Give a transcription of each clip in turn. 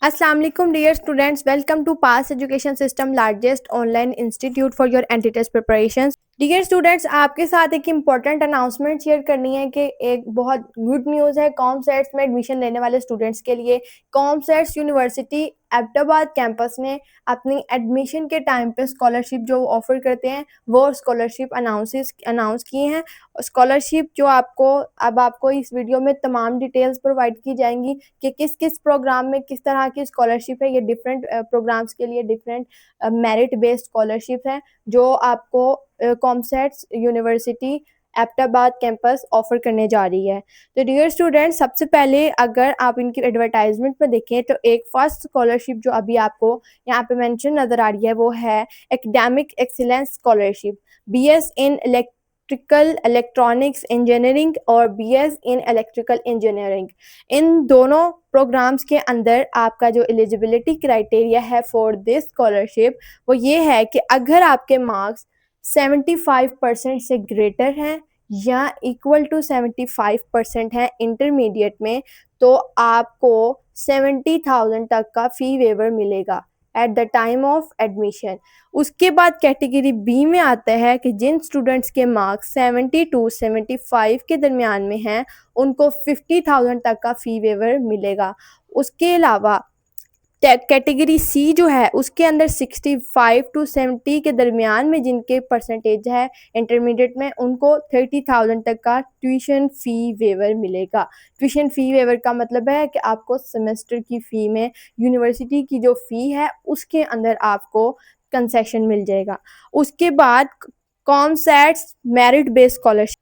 Assalamu alaikum dear students, welcome to Pass Education System largest online institute for your anti-test preparations. Dear students, आपके साथ एक important announcement share करनी है कि एक बहुत गुड न्यूज़ है कॉमसेट्स में एडमिशन लेने वाले स्टूडेंट्स के लिए। कॉमसेट्स यूनिवर्सिटी एबटाबाद कैंपस ने अपनी एडमिशन के टाइम पे स्कॉलरशिप जो ऑफर करते हैं वो स्कॉलरशिप अनाउंस किए हैं। स्कॉलरशिप जो आपको इस वीडियो में तमाम डिटेल्स प्रोवाइड की जाएंगी कि किस किस प्रोग्राम में किस तरह की स्कॉलरशिप है। ये डिफरेंट प्रोग्राम्स के लिए डिफरेंट मेरिट बेस्ड स्कॉलरशिप है जो आपको COMSATS university Abbottabad campus offer करने जा रही है। तो डियर स्टूडेंट्स, सबसे पहले अगर आप इनकी एडवर्टाइजमेंट में देखें तो एक फर्स्ट स्कॉलरशिप जो अभी आपको यहाँ पे मेंशन नज़र आ रही है वो है academic excellence scholarship, BS in electrical electronics engineering और बीएस इन इलेक्ट्रिकल इंजीनियरिंग। इन दोनों प्रोग्राम्स के अंदर आपका जो एलिजिबिलिटी क्राइटेरिया है फॉर दिस स्कॉलरशिप वो ये है कि अगर आपके मार्क्स 75% से ग्रेटर हैं या इक्वल टू 75% हैं इंटरमीडिएट में, तो आपको 70,000 तक का फ़ी वेवर मिलेगा eight the time of admission. उसके बाद कैटेगरी बी में आता है कि जिन स्टूडेंट्स के मार्क्स 70 टू 75 के दरमियान में हैं उनको 50,000 तक का फ़ी वेवर मिलेगा। उसके अलावा कैटेगरी सी जो है उसके अंदर 65 टू 70 के दरमियान में जिनके परसेंटेज है इंटरमीडिएट में उनको 30,000 तक का ट्यूशन फ़ी वेवर मिलेगा। ट्यूशन फ़ी वेवर का मतलब है कि आपको सेमेस्टर की फ़ी में यूनिवर्सिटी की जो फ़ी है उसके अंदर आपको कंसेशन मिल जाएगा। उसके बाद COMSATS merit based scholarship,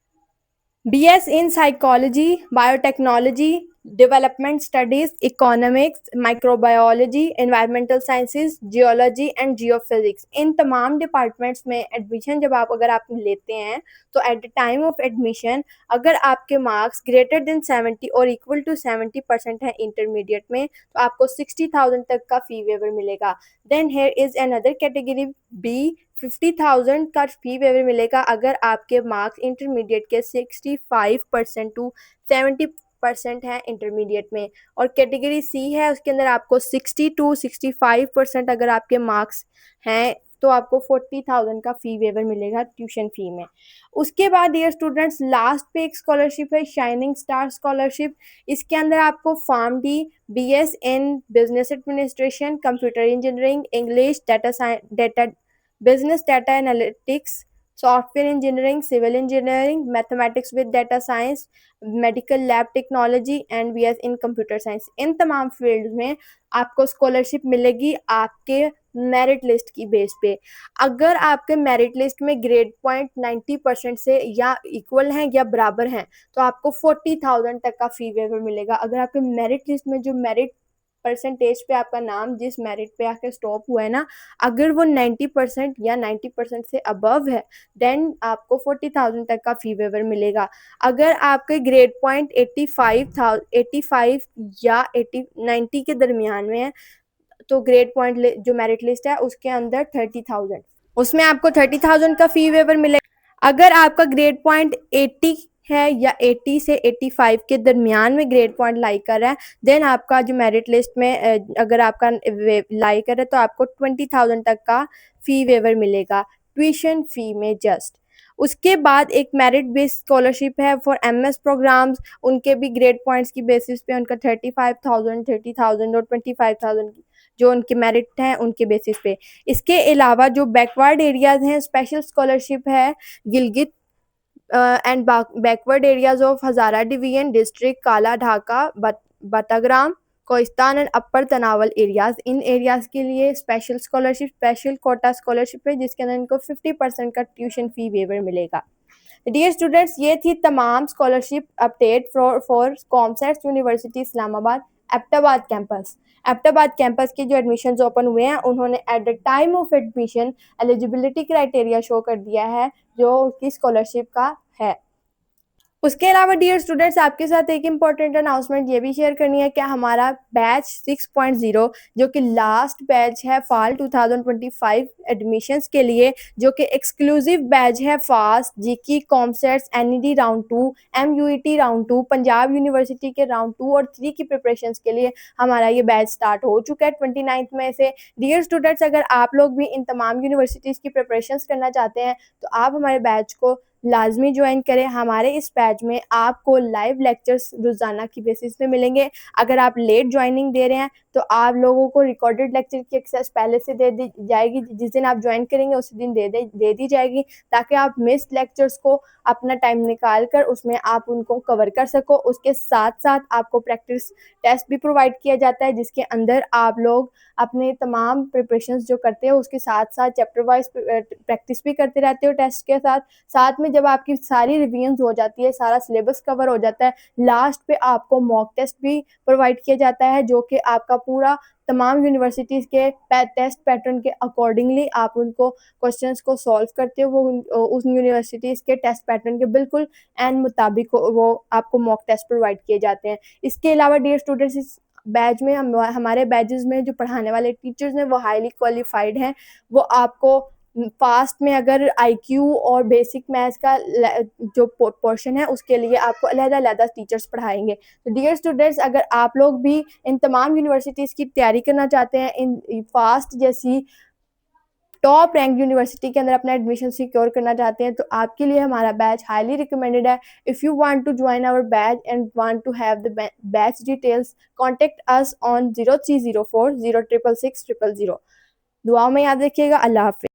BS in Psychology, Biotechnology, Development Studies, Economics, Microbiology, Environmental Sciences, Geology and Geophysics। इन तमाम डिपार्टमेंट्स में एडमिशन अगर आप लेते हैं तो eight the time of admission अगर आपके मार्क्स ग्रेटर देन 70 और इक्वल टू 70% है इंटरमीडिएट में तो आपको 60,000 तक का फ़ी वेवर मिलेगा। Then here is another category B, 50,000 का फ़ी वेवर मिलेगा अगर आपके मार्क्स इंटरमीडिएट के 65% टू 70% है इंटरमीडिएट में। और कैटेगरी सी है उसके अंदर आपको 60 टू 65% अगर आपके मार्क्स हैं तो आपको 40,000 का फ़ी वेवर मिलेगा ट्यूशन फ़ी में। उसके बाद डियर स्टूडेंट्स, लास्ट पे एक स्कॉलरशिप है शाइनिंग स्टार स्कॉलरशिप। इसके अंदर आपको pharm D, BS in business administration, computer engineering, English, data business data analytics, software engineering, civil engineering, mathematics with data science, medical lab technology and BS in computer science। इन तमाम field में आपको scholarship मिलेगी आपके merit list की base पे। अगर आपके merit list में ग्रेड पॉइंट 90% से या इक्वल हैं या बराबर हैं तो आपको 40,000 तक का फ़ी वेवर मिलेगा। अगर आपके मेरिट लिस्ट में जो मेरिट परसेंटेज पे आपका नाम जिस मेरिट पे आके स्टॉप हुआ है ना, अगर वो 90% या 90% से अबव है देन आपको 40,000 तक का फ़ी वेवर मिलेगा। अगर आपके ग्रेड पॉइंट 85 या 90 के दरमियान में है तो ग्रेड पॉइंट जो मेरिट लिस्ट है उसके अंदर 30,000, उसमें आपको 30,000 का फ़ी वेवर मिलेगा। अगर आपका ग्रेड पॉइंट 80 है या 80 से 85 के दरमियान में ग्रेड पॉइंट लाई कर रहा है देन आपका जो मेरिट लिस्ट में अगर आपका लाई कर रहा है तो आपको 20,000 तक का फ़ी वेवर मिलेगा ट्यूशन फ़ी में जस्ट। उसके बाद एक मेरिट बेस्ड स्कॉलरशिप है फॉर MS प्रोग्राम्स, उनके भी ग्रेड पॉइंट्स की बेसिस पे उनका 35,000, 30,000 और 25,000 जो उनके मेरिट हैं उनके बेसिस पे। इसके अलावा जो बैकवर्ड एरियाज़ हैं स्पेशल स्कॉलरशिप है Gilgit and backward areas of Hazara division district, Kala Dhaka, Batagram, Kohistan and upper Tanawal areas. इन एरियाज के लिए special scholarship, special quota scholarship है जिसके अंदर इनको 50% का ट्यूशन फ़ी वेवर मिलेगा। डियर स्टूडेंट्स, ये थी तमाम scholarship update for COMSATS university Islamabad Abbottabad campus के जो एडमिशन्स ओपन हुए हैं उन्होंने at the time of admission eligibility criteria show कर दिया है जो उसकी स्कॉलरशिप का है। उसके अलावा डियर स्टूडेंट्स आपके साथ एक इम्पॉर्टेंट अनाउंसमेंट ये भी शेयर करनी है कि हमारा बैच 6.0 जो कि लास्ट बैच है फॉल 2025 एडमिशन्स के लिए, जो कि एक्सक्लूसिव बैच है FAST GIKI COMSATS NED round 2 MUET round 2 Punjab university के राउंड 2 और 3 की प्रिपरेशंस के लिए हमारा ये बैच स्टार्ट हो चुका है 29 में से। डियर स्टूडेंट्स अगर आप लोग भी इन तमाम यूनिवर्सिटीज़ की प्रिपरेशंस करना चाहते हैं तो आप हमारे बैच को लाजमी ज्वाइन करें। हमारे इस बैच में आपको लाइव लेक्चर्स रोज़ाना की बेसिस पे मिलेंगे। अगर आप लेट ज्वाइनिंग दे रहे हैं तो आप लोगों को रिकॉर्डेड लेक्चर की एक्सेस पहले से दे दी जाएगी, जिस दिन आप ज्वाइन करेंगे उसी दिन दे दी जाएगी, ताकि आप मिस लेक्चर्स को अपना टाइम निकाल कर उसमें आप उनको कवर कर सको। उसके साथ साथ आपको प्रैक्टिस टेस्ट भी प्रोवाइड किया जाता है, जिसके अंदर आप लोग अपने तमाम प्रिपरेशंस जो करते हो उसके साथ साथ चैप्टर वाइज प्रैक्टिस भी करते रहते हो टेस्ट के साथ साथ में। जब आपकी सारी रिवीजन हो जाती है, सारा सिलेबस कवर हो जाता है, लास्ट पे आपको मॉक टेस्ट भी प्रोवाइड किया जाता है, जो कि आपका पूरा तमाम यूनिवर्सिटीज़ के टेस्ट पैटर्न के अकॉर्डिंगली आप उनको क्वेश्चंस को सॉल्व करते हो। वो उस यूनिवर्सिटीज़ के टेस्ट पैटर्न के बिल्कुल एन मुताबिक वो आपको मॉक टेस्ट प्रोवाइड किए जाते हैं। इसके अलावा डियर स्टूडेंट्स इस बैच में हमारे बैचेस में जो पढ़ाने वाले टीचर्स हैं वो हाईली क्वालिफाइड हैं। वो आपको फास्ट में अगर आईक्यू और बेसिक मैथ्स का जो पोर्शन है उसके लिए आपको अलग-अलग टीचर्स पढ़ाएंगे। तो डियर स्टूडेंट्स अगर आप लोग भी इन तमाम यूनिवर्सिटीज़ की तैयारी करना चाहते हैं, इन फास्ट जैसी टॉप रैंक यूनिवर्सिटी के अंदर अपना एडमिशन सिक्योर करना चाहते हैं, तो आपके लिए हमारा बैच हाईली रिकमेंडेड है। If you want to join our batch and want to have the batch details, contact us on 0304 0666 000। दुआओं में याद रखिएगा। अल्लाह हाफ़िज़।